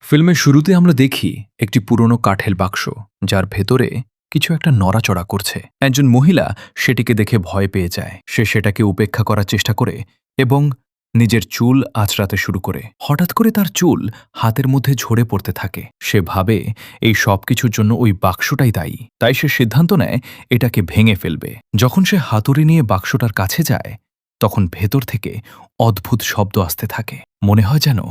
ফিল্মের শুরুতে আমরা দেখি একটি পুরনো কাঠের বাক্স যার ভেতরে কিছু একটা নড়াচড়া করছে। একজন মহিলা সেটিকে দেখে ভয় পেয়ে যায়। সে সেটাকে উপেক্ষা করার চেষ্টা করে এবং নিজের চুল আঁচড়াতে শুরু করে। হঠাৎ করে তার চুল হাতের মধ্যে ঝরে পড়তে থাকে। সে ভাবে এই সব কিছুর জন্য ওই বাক্সটাই দায়ী। তাই সে সিদ্ধান্ত নেয় এটাকে ভেঙে ফেলবে। যখন সে হাতুড়ি নিয়ে বাক্সটার কাছে যায় তখন ভেতর থেকে অদ্ভুত শব্দ আসতে থাকে। মনে হয় যেন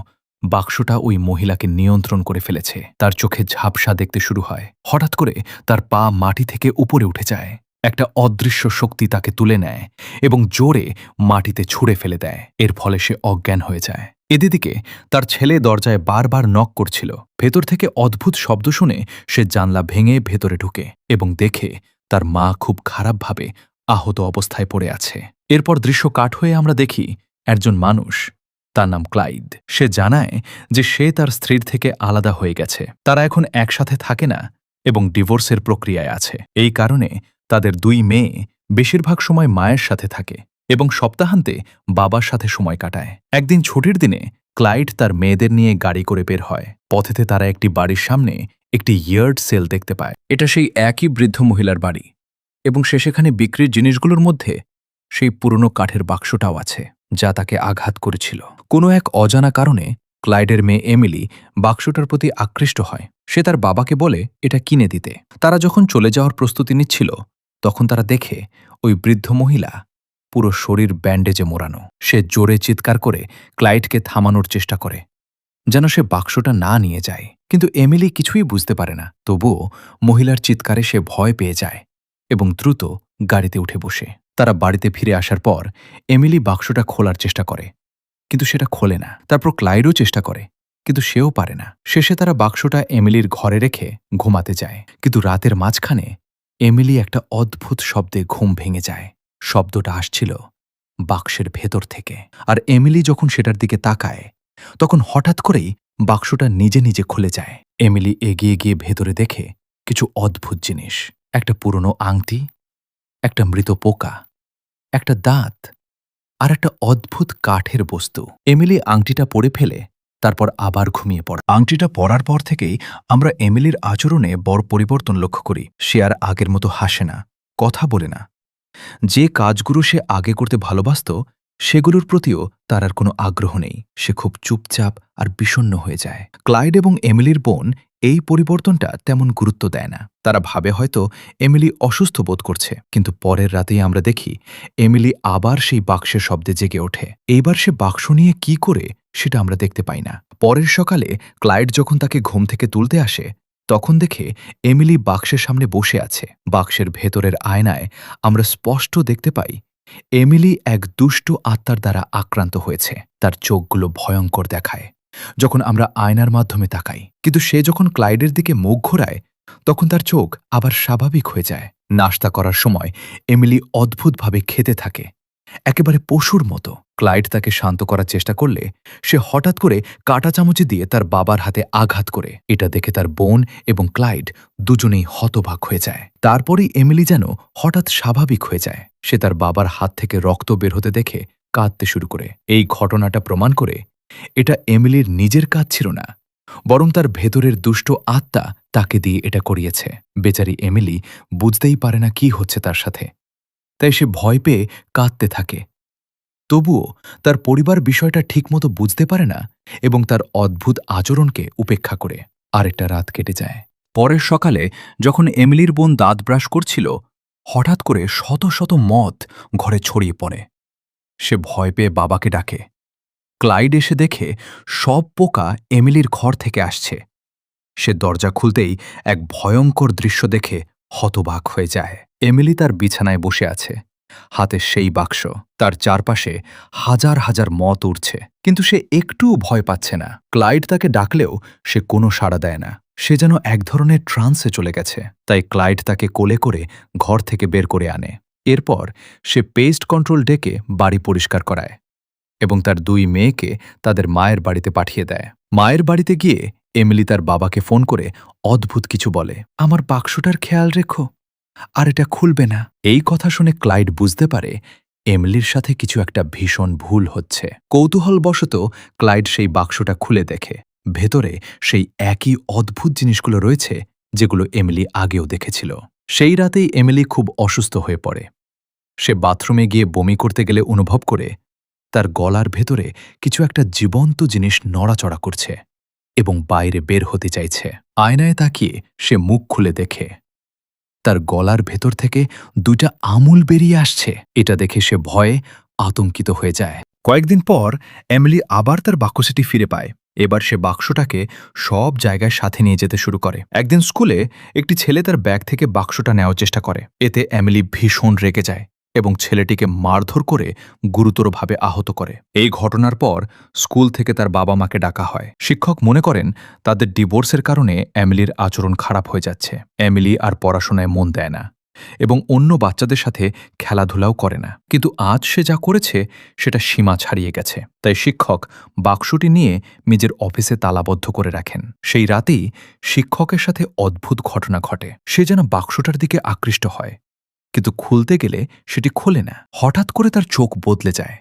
বাক্সটা ওই মহিলাকে নিয়ন্ত্রণ করে ফেলেছে। তার চোখে ঝাপসা দেখতে শুরু হয়। হঠাৎ করে তার পা মাটি থেকে উপরে উঠে যায়। একটা অদৃশ্য শক্তি তাকে তুলে নেয় এবং জোরে মাটিতে ছুঁড়ে ফেলে দেয়। এর ফলে সে অজ্ঞান হয়ে যায়। এদিকে তার ছেলে দরজায় বারবার নক করছিল। ভেতর থেকে অদ্ভুত শব্দ শুনে সে জানলা ভেঙে ভেতরে ঢুকে এবং দেখে তার মা খুব খারাপভাবে আহত অবস্থায় পড়ে আছে। এরপর দৃশ্য কাট হয়ে আমরা দেখি একজন মানুষ, তার নাম ক্লাইড। সে জানায় যে সে তার স্ত্রীর থেকে আলাদা হয়ে গেছে। তারা এখন একসাথে থাকে না এবং ডিভোর্সের প্রক্রিয়ায় আছে। এই কারণে তাদের দুই মেয়ে বেশিরভাগ সময় মায়ের সাথে থাকে এবং সপ্তাহান্তে বাবার সাথে সময় কাটায়। একদিন ছুটির দিনে ক্লাইড তার মেয়েদের নিয়ে গাড়ি করে বের হয়। পথেতে তারা একটি বাড়ির সামনে একটি ইয়ার্ড সেল দেখতে পায়। এটা সেই একই বৃদ্ধ মহিলার বাড়ি এবং সে সেখানে বিক্রির জিনিসগুলোর মধ্যে সেই পুরনো কাঠের বাক্সটাও আছে যা তাকে আঘাত করেছিল। কোনো এক অজানা কারণে ক্লাইডের মেয়ে এমিলি বাক্সটার প্রতি আকৃষ্ট হয়। সে তার বাবাকে বলে এটা কিনে দিতে। তারা যখন চলে যাওয়ার প্রস্তুতি নিচ্ছিল তখন তারা দেখে ওই বৃদ্ধ মহিলা পুরো শরীর ব্যান্ডেজে মোড়ানো। সে জোরে চিৎকার করে ক্লাইডকে থামানোর চেষ্টা করে যেন সে বাক্সটা না নিয়ে যায়, কিন্তু এমিলি কিছুই বুঝতে পারে না। তবুও মহিলার চিৎকারে সে ভয় পেয়ে যায় এবং দ্রুত গাড়িতে উঠে বসে। তারা বাড়িতে ফিরে আসার পর এমিলি বাক্সটা খোলার চেষ্টা করে, কিন্তু সেটা খোলে না। তারপর ক্লাইডও চেষ্টা করে, কিন্তু সেও পারে না। শেষে তারা বাক্সটা এমিলির ঘরে রেখে ঘুমাতে যায়। কিন্তু রাতের মাঝখানে এমিলি একটা অদ্ভুত শব্দে ঘুম ভেঙে যায়। শব্দটা আসছিল বাক্সের ভেতর থেকে। আর এমিলি যখন সেটার দিকে তাকায় তখন হঠাৎ করেই বাক্সটা নিজে নিজে খুলে যায়। এমিলি এগিয়ে গিয়ে ভেতরে দেখে কিছু অদ্ভুত জিনিস। একটা পুরনো আংটি, একটা মৃত পোকা, একটা দাঁত আর একটা অদ্ভুত কাঠের বস্তু। এমিলি আংটিটা পরে ফেলে তারপর আবার ঘুমিয়ে পড়ে। আংটিটা পরার পর থেকেই আমরা এমিলির আচরণে বড় পরিবর্তন লক্ষ্য করি। সে আর আগের মতো হাসে না, কথা বলে না। যে কাজগুলো সে আগে করতে ভালোবাসত সেগুলোর প্রতিও তার আর কোনো আগ্রহ নেই। সে খুব চুপচাপ আর বিষণ্ণ হয়ে যায়। ক্লাইড এবং এমিলির বোন এই পরিবর্তনটা তেমন গুরুত্ব দেয় না। তারা ভাবে হয়তো এমিলি অসুস্থ বোধ করছে। কিন্তু পরের রাতেই আমরা দেখি এমিলি আবার সেই বাক্সের শব্দে জেগে ওঠে। এইবার সে বাক্স নিয়ে কি করে সেটা আমরা দেখতে পাই না। পরের সকালে ক্লাইড যখন তাকে ঘুম থেকে তুলতে আসে তখন দেখে এমিলি বাক্সের সামনে বসে আছে। বাক্সের ভেতরের আয়নায় আমরা স্পষ্ট দেখতে পাই এমিলি এক দুষ্ট আত্মার দ্বারা আক্রান্ত হয়েছে। তার চোখগুলো ভয়ঙ্কর দেখায় যখন আমরা আয়নার মাধ্যমে তাকাই, কিন্তু সে যখন ক্লাইডের দিকে মুখ ঘোরায় তখন তার চোখ আবার স্বাভাবিক হয়ে যায়। নাস্তা করার সময় এমিলি অদ্ভুতভাবে খেতে থাকে, একেবারে পশুর মতো। ক্লাইড তাকে শান্ত করার চেষ্টা করলে সে হঠাৎ করে কাঁটা চামচে দিয়ে তার বাবার হাতে আঘাত করে। এটা দেখে তার বোন এবং ক্লাইড দুজনেই হতবাক হয়ে যায়। তারপরেই এমিলি যেন হঠাৎ স্বাভাবিক হয়ে যায়। সে তার বাবার হাত থেকে রক্ত বের হতে দেখে কাঁদতে শুরু করে। এই ঘটনাটা প্রমাণ করে এটা এমিলির নিজের কাজ ছিল না, বরং তার ভেতরের দুষ্ট আত্মা তাকে দিয়ে এটা করিয়েছে। বেচারি এমিলি বুঝতেই পারে না কি হচ্ছে তার সাথে, তাই সে ভয় পেয়ে কাঁদতে থাকে। তবুও তার পরিবার বিষয়টা ঠিকমতো বুঝতে পারে না এবং তার অদ্ভুত আচরণকে উপেক্ষা করে। আরেকটা রাত কেটে যায়। পরের সকালে যখন এমিলির বোন দাঁত ব্রাশ করছিল হঠাৎ করে শত শত মথ ঘরে ছড়িয়ে পড়ে। সে ভয় পেয়ে বাবাকে ডাকে। ক্লাইড এসে দেখে সব পোকা এমিলির ঘর থেকে আসছে। সে দরজা খুলতেই এক ভয়ঙ্কর দৃশ্য দেখে হতবাক হয়ে যায়। এমিলি তার বিছানায় বসে আছে, হাতে সেই বাক্স। তার চারপাশে হাজার হাজার মথ উড়ছে, কিন্তু সে একটুও ভয় পাচ্ছে না। ক্লাইড তাকে ডাকলেও সে কোনো সাড়া দেয় না। সে যেন এক ধরনের ট্রান্সে চলে গেছে। তাই ক্লাইড তাকে কোলে করে ঘর থেকে বের করে আনে। এরপর সে পেস্ট কন্ট্রোল ডেকে বাড়ি পরিষ্কার করায় এবং তার দুই মেয়েকে তাদের মায়ের বাড়িতে পাঠিয়ে দেয়। মায়ের বাড়িতে গিয়ে এমিলি তার বাবাকে ফোন করে অদ্ভুত কিছু বলে, আমার বাক্সটার খেয়াল রেখো, আর এটা খুলবে না। এই কথা শুনে ক্লাইড বুঝতে পারে এমিলির সাথে কিছু একটা ভীষণ ভুল হচ্ছে। কৌতূহলবশত ক্লাইড সেই বাক্সটা খুলে দেখে। ভেতরে সেই একই অদ্ভুত জিনিসগুলো রয়েছে যেগুলো এমিলি আগেও দেখেছিল। সেই রাতেই এমিলি খুব অসুস্থ হয়ে পড়ে। সে বাথরুমে গিয়ে বমি করতে গেলে অনুভব করে তার গলার ভেতরে কিছু একটা জীবন্ত জিনিস নড়াচড়া করছে এবং বাইরে বের হতে চাইছে। আয়নায় তাকিয়ে সে মুখ খুলে দেখে তার গলার ভেতর থেকে 2টা আমূল বেরিয়ে আসছে। এটা দেখে সে ভয়ে আতঙ্কিত হয়ে যায়। কয়েকদিন পর এমিলি আবার তার বাক্সটি ফিরে পায়। এবার সে বাক্সটাকে সব জায়গায় সাথে নিয়ে যেতে শুরু করে। একদিন স্কুলে একটি ছেলে তার ব্যাগ থেকে বাক্সটা নেওয়ার চেষ্টা করে। এতে এমিলি ভীষণ রেগে যায় এবং ছেলেটিকে মারধর করে গুরুতরভাবে আহত করে। এই ঘটনার পর স্কুল থেকে তার বাবা মাকে ডাকা হয়। শিক্ষক মনে করেন তাদের ডিভোর্সের কারণে এমিলির আচরণ খারাপ হয়ে যাচ্ছে। এমিলি আর পড়াশোনায় মন দেয় না এবং অন্য বাচ্চাদের সাথে খেলাধুলাও করে না। কিন্তু আজ সে যা করেছে সেটা সীমা ছাড়িয়ে গেছে। তাই শিক্ষক বাক্সটি নিয়ে নিজের অফিসে তালাবদ্ধ করে রাখেন। সেই রাতেই শিক্ষকের সাথে অদ্ভুত ঘটনা ঘটে। সে যেন বাক্সটার দিকে আকৃষ্ট হয়, কিন্তু খুলতে গেলে সেটি খোলে না। হঠাৎ করে তার চোখ বদলে যায়,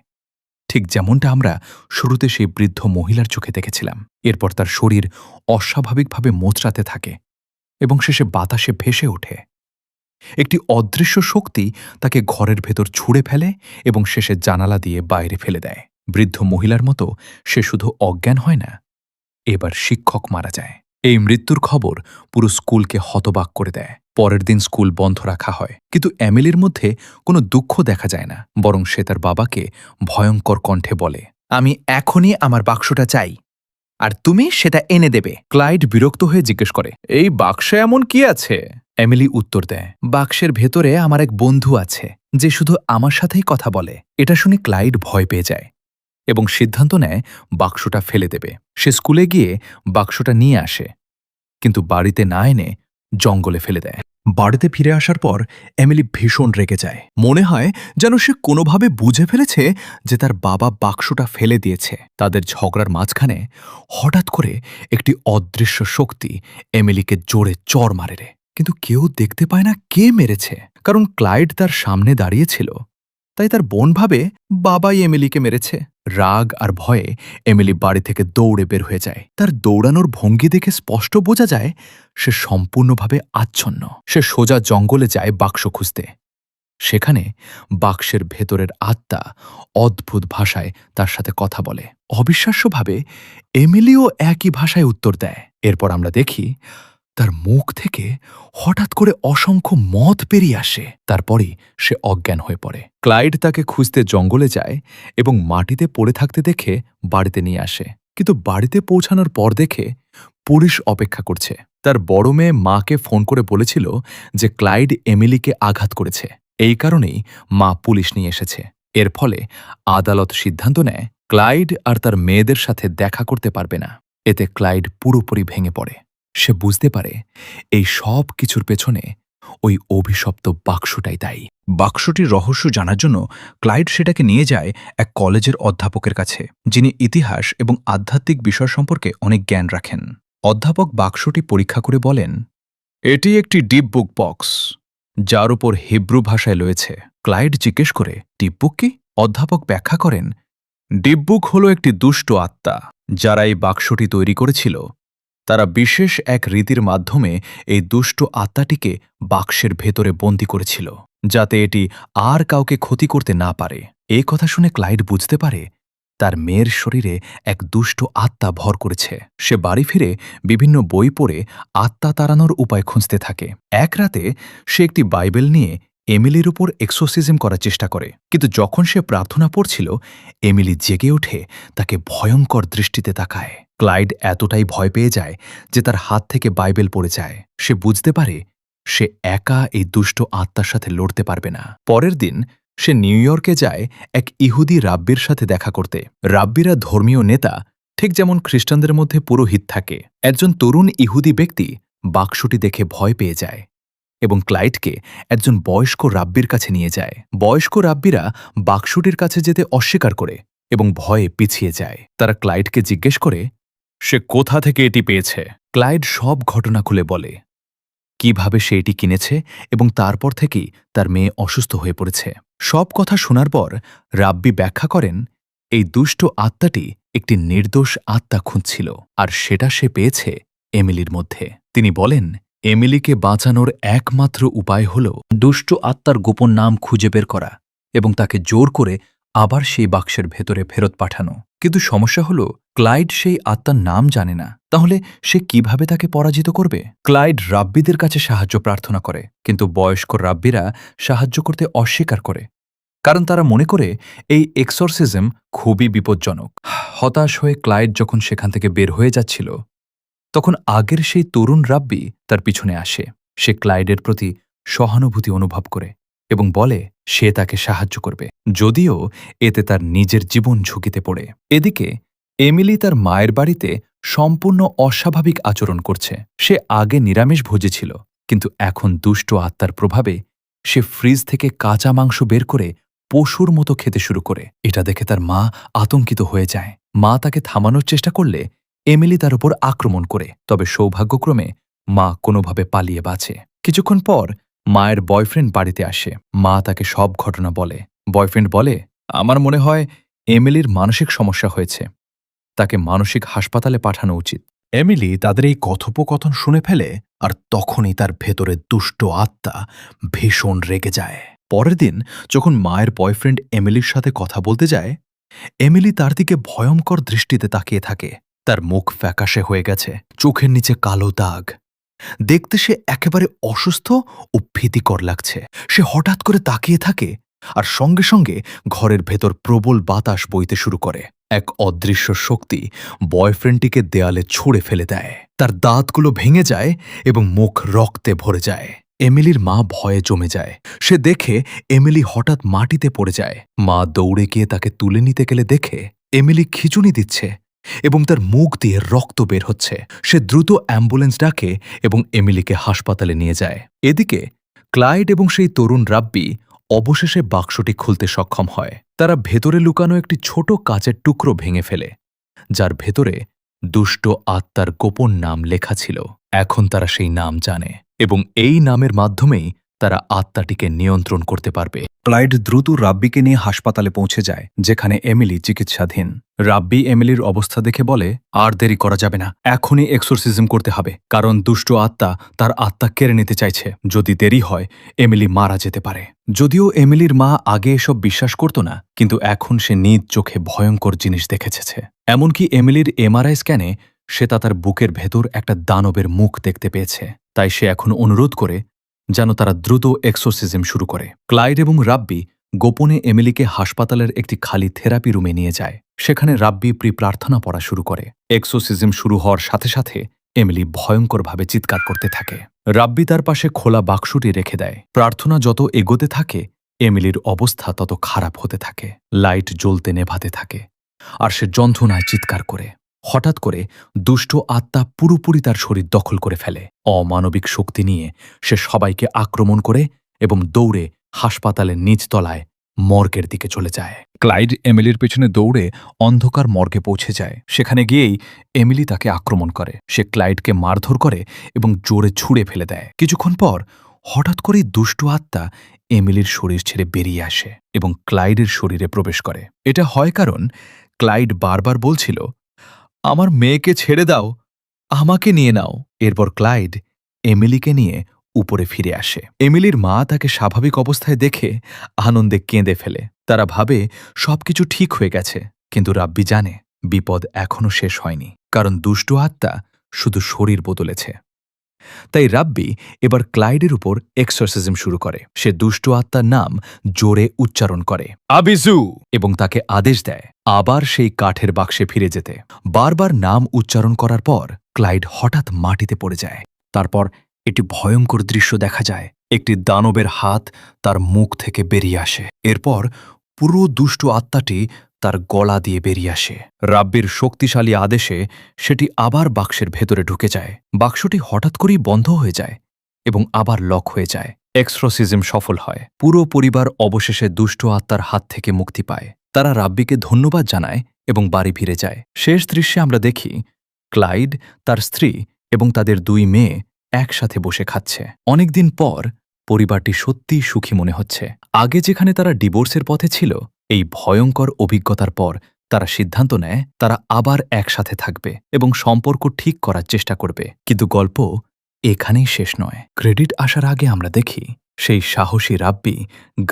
ঠিক যেমনটা আমরা শুরুতে সেই বৃদ্ধ মহিলার চোখে দেখেছিলাম। এরপর তার শরীর অস্বাভাবিকভাবে মোচড়াতে থাকে এবং শেষে বাতাসে ভেসে ওঠে। একটি অদৃশ্য শক্তি তাকে ঘরের ভেতর ছুঁড়ে ফেলে এবং শেষে জানালা দিয়ে বাইরে ফেলে দেয়। বৃদ্ধ মহিলার মতো সে শুধু অজ্ঞান হয় না, এবার শিক্ষক মারা যায়। এই মৃত্যুর খবর পুরো স্কুলকে হতবাক করে দেয়। পরের দিন স্কুল বন্ধ রাখা হয়, কিন্তু এমিলির মধ্যে কোনো দুঃখ দেখা যায় না। বরং সে তার বাবাকে ভয়ঙ্কর কণ্ঠে বলে, আমি এখনই আমার বাক্সটা চাই, আর তুমি সেটা এনে দেবে। ক্লাইড বিরক্ত হয়ে জিজ্ঞেস করে, এই বাক্সে এমন কি আছে? এমিলি উত্তর দেয়, বাক্সের ভেতরে আমার এক বন্ধু আছে যে শুধু আমার সাথেই কথা বলে। এটা শুনে ক্লাইড ভয় পেয়ে যায় এবং সিদ্ধান্ত নেয় বাক্সটা ফেলে দেবে। সে স্কুলে গিয়ে বাক্সটা নিয়ে আসে, কিন্তু বাড়িতে না এনে জঙ্গলে ফেলে দেয়। বাড়িতে ফিরে আসার পর এমিলি ভীষণ রেগে যায়। মনে হয় যেন সে কোনোভাবে বুঝে ফেলেছে যে তার বাবা বাক্সটা ফেলে দিয়েছে। তাদের ঝগড়ার মাঝখানে হঠাৎ করে একটি অদৃশ্য শক্তি এমিলিকে জোরে চড় মারে রে। কিন্তু কেউ দেখতে পায় না কে মেরেছে, কারণ ক্লাইড তার সামনে দাঁড়িয়েছিল। তাই তার বোন ভাবে বাবাই এমিলিকে মেরেছে। রাগ আর ভয়ে এমিলি বাড়ি থেকে দৌড়ে বের হয়ে যায়। তার দৌড়ানোর ভঙ্গি দেখে স্পষ্ট বোঝা যায় সে সম্পূর্ণভাবে আচ্ছন্ন। সে সোজা জঙ্গলে যায় বাক্স খুঁজতে। সেখানে বাক্সের ভেতরের আত্মা অদ্ভুত ভাষায় তার সাথে কথা বলে। অবিশ্বাস্যভাবে এমিলিও একই ভাষায় উত্তর দেয়। এরপর আমরা দেখি তার মুখ থেকে হঠাৎ করে অসংখ্য মদ বেরিয়ে আসে। তারপরই সে অজ্ঞান হয়ে পড়ে। ক্লাইড তাকে খুঁজতে জঙ্গলে যায় এবং মাটিতে পড়ে থাকতে দেখে বাড়িতে নিয়ে আসে। কিন্তু বাড়িতে পৌঁছানোর পর দেখে পুলিশ অপেক্ষা করছে। তার বড় মেয়ে মাকে ফোন করে বলেছিল যে ক্লাইড এমিলিকে আঘাত করেছে। এই কারণেই মা পুলিশ নিয়ে এসেছে। এর ফলে আদালত সিদ্ধান্ত নেয় ক্লাইড আর তার মেয়েদের সাথে দেখা করতে পারবে না। এতে ক্লাইড পুরোপুরি ভেঙে পড়ে। সে বুঝতে পারে এই সব কিছুর পেছনে ওই অভিশপ্ত বাক্সটাই দায়ী। বাক্সটির রহস্য জানার জন্য ক্লাইড সেটাকে নিয়ে যায় এক কলেজের অধ্যাপকের কাছে, যিনি ইতিহাস এবং আধ্যাত্মিক বিষয় সম্পর্কে অনেক জ্ঞান রাখেন। অধ্যাপক বাক্সটি পরীক্ষা করে বলেন, এটি একটি ডিপ বুক বক্স, যার উপর হিব্রু ভাষায় রয়েছে। ক্লাইড জিজ্ঞেস করে, ডিপ বুক কি? অধ্যাপক ব্যাখ্যা করেন, ডিপ বুক হল একটি দুষ্ট আত্মা। যারা এই বাক্সটি তৈরি করেছিল তারা বিশেষ এক রীতির মাধ্যমে এই দুষ্ট আত্মাটিকে বাক্সের ভেতরে বন্দী করেছিল, যাতে এটি আর কাউকে ক্ষতি করতে না পারে। এই কথা শুনে ক্লাইড বুঝতে পারে তার মেয়ের শরীরে এক দুষ্ট আত্মা ভর করেছে। সে বাড়ি ফিরে বিভিন্ন বই পড়ে আত্মা তাড়ানোর উপায় খুঁজতে থাকে। এক রাতে সে একটি বাইবেল নিয়ে এমিলির উপর এক্সোসিজম করার চেষ্টা করে, কিন্তু যখন সে প্রার্থনা পড়ছিল এমিলি জেগে ওঠে, তাকে ভয়ঙ্কর দৃষ্টিতে তাকায়। ক্লাইড এতটাই ভয় পেয়ে যায় যে তার হাত থেকে বাইবেল পড়ে যায়। সে বুঝতে পারে সে একা এই দুষ্ট আত্মার সাথে লড়তে পারবে না। পরের দিন সে নিউ ইয়র্কে যায় এক ইহুদি রাব্বির সাথে দেখা করতে। রাব্বিরা ধর্মীয় নেতা, ঠিক যেমন খ্রিস্টানদের মধ্যে পুরোহিত থাকে। একজন তরুণ ইহুদি ব্যক্তি বাক্সটি দেখে ভয় পেয়ে যায় এবং ক্লাইডকে একজন বয়স্ক রাব্বির কাছে নিয়ে যায়। বয়স্ক রাব্বিরা বাক্সটির কাছে যেতে অস্বীকার করে এবং ভয়ে পিছিয়ে যায়। তারা ক্লাইডকে জিজ্ঞেস করে সে কোথা থেকে এটি পেয়েছে। ক্লাইড সব ঘটনা খুলে বলে, কিভাবে সে এটি কিনেছে এবং তারপর থেকেই তার মেয়ে অসুস্থ হয়ে পড়েছে। সব কথা শোনার পর রাব্বি ব্যাখ্যা করেন, এই দুষ্ট আত্মাটি একটি নির্দোষ আত্মা খুঁজছিল, আর সেটা সে পেয়েছে এমিলির মধ্যে। তিনি বলেন, এমিলিকে বাঁচানোর একমাত্র উপায় হল দুষ্ট আত্মার গোপন নাম খুঁজে বের করা এবং তাকে জোর করে আবার সেই বাক্সের ভেতরে ফেরত পাঠানো। কিন্তু সমস্যা হল, ক্লাইড সেই আত্মার নাম জানে না। তাহলে সে কিভাবে তাকে পরাজিত করবে? ক্লাইড রাব্বিদের কাছে সাহায্য প্রার্থনা করে, কিন্তু বয়স্ক রাব্বিরা সাহায্য করতে অস্বীকার করে, কারণ তারা মনে করে এই এক্সরসিজম খুবই বিপজ্জনক। হতাশ হয়ে ক্লাইড যখন সেখান থেকে বের হয়ে যাচ্ছিল, তখন আগের সেই তরুণ রাব্বি তার পিছনে আসে। সে ক্লাইডের প্রতি সহানুভূতি অনুভব করে এবং বলে সে তাকে সাহায্য করবে, যদিও এতে তার নিজের জীবন ঝুঁকিতে পড়ে। এদিকে এমিলি তার মায়ের বাড়িতে সম্পূর্ণ অস্বাভাবিক আচরণ করছে। সে আগে নিরামিষভোজী ছিল, কিন্তু এখন দুষ্ট আত্মার প্রভাবে সে ফ্রিজ থেকে কাঁচা মাংস বের করে পশুর মতো খেতে শুরু করে। এটা দেখে তার মা আতঙ্কিত হয়ে যায়। মা তাকে থামানোর চেষ্টা করলে এমিলি তার উপর আক্রমণ করে, তবে সৌভাগ্যক্রমে মা কোনোভাবে পালিয়ে বাঁচে। কিছুক্ষণ পর মায়ের বয়ফ্রেন্ড বাড়িতে আসে। মা তাকে সব ঘটনা বলে। বয়ফ্রেন্ড বলে, আমার মনে হয় এমিলির মানসিক সমস্যা হয়েছে, তাকে মানসিক হাসপাতালে পাঠানো উচিত। এমিলি তাদের এই কথোপকথন শুনে ফেলে, আর তখনই তার ভেতরে দুষ্ট আত্মা ভীষণ রেগে যায়। পরের দিন যখন মায়ের বয়ফ্রেন্ড এমিলির সাথে কথা বলতে যায়, এমিলি তার দিকে ভয়ঙ্কর দৃষ্টিতে তাকিয়ে থাকে। তার মুখ ফ্যাকাশে হয়ে গেছে, চোখের নিচে কালো দাগ। দেখতে সে একেবারে অসুস্থ ও ভীতিকর লাগছে। সে হঠাৎ করে তাকিয়ে থাকে, আর সঙ্গে সঙ্গে ঘরের ভেতর প্রবল বাতাস বইতে শুরু করে। এক অদৃশ্য শক্তি বয়ফ্রেন্ডটিকে দেয়ালে ছুঁড়ে ফেলে দেয়। তার দাঁতগুলো ভেঙে যায় এবং মুখ রক্তে ভরে যায়। এমিলির মা ভয়ে জমে যায়। সে দেখে এমিলি হঠাৎ মাটিতে পড়ে যায়। মা দৌড়ে গিয়ে তাকে তুলে নিতে গেলে দেখে এমিলি খিঁচুনি দিচ্ছে এবং তার মুখ দিয়ে রক্ত বের হচ্ছে। সে দ্রুত অ্যাম্বুলেন্স ডাকে এবং এমিলিকে হাসপাতালে নিয়ে যায়। এদিকে ক্লাইড এবং সেই তরুণ রাব্বি অবশেষে বাক্সটি খুলতে সক্ষম হয়। তারা ভেতরে লুকানো একটি ছোট কাচের টুকরো ভেঙে ফেলে, যার ভেতরে দুষ্ট আত্মার গোপন নাম লেখা ছিল। এখন তারা সেই নাম জানে এবং এই নামের মাধ্যমেই তারা আত্মাটিকে নিয়ন্ত্রণ করতে পারবে। ক্লাইড দ্রুত রাব্বিকে নিয়ে হাসপাতালে পৌঁছে যায়, যেখানে এমিলি চিকিৎসাধীন। রাব্বি এমিলির অবস্থা দেখে বলে, আর দেরি করা যাবে না, এখনই এক্সোরসিজম করতে হবে, কারণ দুষ্ট আত্মা তার আত্মা কেড়ে নিতে চাইছে। যদি দেরি হয় এমিলি মারা যেতে পারে। যদিও এমিলির মা আগে এসব বিশ্বাস করত না, কিন্তু এখন সে নিজ চোখে ভয়ঙ্কর জিনিস দেখেছে। এমনকি এমিলির এমআরআই স্ক্যানে সে তার বুকের ভেতর একটা দানবের মুখ দেখতে পেয়েছে। তাই সে এখন অনুরোধ করে যেন তারা দ্রুত এক্সোরসিজম শুরু করে। ক্লাইড এবং রাব্বি গোপনে এমিলিকে হাসপাতালের একটি খালি থেরাপি রুমে নিয়ে যায়। সেখানে রাব্বি প্রার্থনা পড়া শুরু করে। এক্সোরসিজম শুরু হওয়ার সাথে সাথে এমিলি ভয়ঙ্করভাবে চিৎকার করতে থাকে। রাব্বি তার পাশে খোলা বাক্সটি রেখে দেয়। প্রার্থনা যত এগোতে থাকে এমিলির অবস্থা তত খারাপ হতে থাকে। লাইট জ্বলতে নেভাতে থাকে, আর সে যন্ত্রণায় চিৎকার করে। হঠাৎ করে দুষ্ট আত্মা পুরোপুরি তার শরীর দখল করে ফেলে। অমানবিক শক্তি নিয়ে সে সবাইকে আক্রমণ করে এবং দৌড়ে হাসপাতালের নিচতলায় মর্গের দিকে চলে যায়। ক্লাইড এমিলির পেছনে দৌড়ে অন্ধকার মর্গে পৌঁছে যায়। সেখানে গিয়েই এমিলি তাকে আক্রমণ করে। সে ক্লাইডকে মারধর করে এবং জোরে ছুঁড়ে ফেলে দেয়। কিছুক্ষণ পর হঠাৎ করেই দুষ্ট আত্মা এমিলির শরীর ছেড়ে বেরিয়ে আসে এবং ক্লাইডের শরীরে প্রবেশ করে। এটা হয় কারণ ক্লাইড বারবার বলছিল, আমার মেয়েকে ছেড়ে দাও, আমাকে নিয়ে নাও। এরপর ক্লাইড এমিলিকে নিয়ে উপরে ফিরে আসে। এমিলির মা তাকে স্বাভাবিক অবস্থায় দেখে আনন্দে কেঁদে ফেলে। তারা ভাবে সবকিছু ঠিক হয়ে গেছে, কিন্তু রাব্বি জানে বিপদ এখনও শেষ হয়নি, কারণ দুষ্ট আত্মা শুধু শরীর বদলেছে। তাই রাব্বি এবার ক্লাইডের উপর এক্সরসিজম শুরু করে। সে দুষ্ট আত্মার নাম জোরে উচ্চারণ করে, আবিজু, এবং তাকে আদেশ দেয় আবার সেই কাঠের বাক্সে ফিরে যেতে। বারবার নাম উচ্চারণ করার পর ক্লাইড হঠাৎ মাটিতে পড়ে যায়। তারপর একটি ভয়ঙ্কর দৃশ্য দেখা যায়। একটি দানবের হাত তার মুখ থেকে বেরিয়ে আসে। এরপর পুরো দুষ্ট আত্মাটি তার গলা দিয়ে বেরিয়ে আসে। রাব্বির শক্তিশালী আদেশে সেটি আবার বাক্সের ভেতরে ঢুকে যায়। বাক্সটি হঠাৎ করেই বন্ধ হয়ে যায় এবং আবার লক হয়ে যায়। এক্সরসিজম সফল হয়। পুরো পরিবার অবশেষে দুষ্ট আত্মার হাত থেকে মুক্তি পায়। তারা রাব্বিকে ধন্যবাদ জানায় এবং বাড়ি ফিরে যায়। শেষ দৃশ্যে আমরা দেখি ক্লাইড, তার স্ত্রী এবং তাদের 2 মেয়ে একসাথে বসে খাচ্ছে। অনেকদিন পর পরিবারটি সত্যিই সুখী মনে হচ্ছে। আগে যেখানে তারা ডিভোর্সের পথে ছিল, এই ভয়ঙ্কর অভিজ্ঞতার পর তারা সিদ্ধান্ত নেয় তারা আবার একসাথে থাকবে এবং সম্পর্ক ঠিক করার চেষ্টা করবে। কিন্তু গল্প এখানেই শেষ নয়। ক্রেডিট আসার আগে আমরা দেখি সেই সাহসী রাব্বি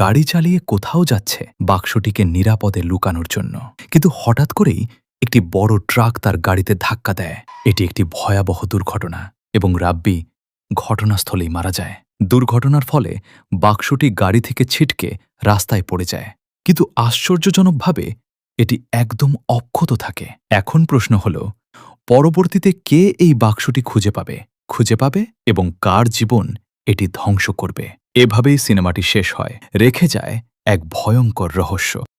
গাড়ি চালিয়ে কোথাও যাচ্ছে বাক্সটিকে নিরাপদে লুকানোর জন্য। কিন্তু হঠাৎ করেই একটি বড় ট্রাক তার গাড়িতে ধাক্কা দেয়। এটি একটি ভয়াবহ দুর্ঘটনা এবং রাব্বি ঘটনাস্থলেই মারা যায়। দুর্ঘটনার ফলে বাক্সটি গাড়ি থেকে ছিটকে রাস্তায় পড়ে যায়, কিন্তু আশ্চর্যজনকভাবে এটি একদম অক্ষত থাকে। এখন প্রশ্ন হল, পরবর্তীতে কে এই বাক্সটি খুঁজে পাবে এবং কার জীবন এটি ধ্বংস করবে? এভাবেই সিনেমাটি শেষ হয়, রেখে যায় এক ভয়ঙ্কর রহস্য।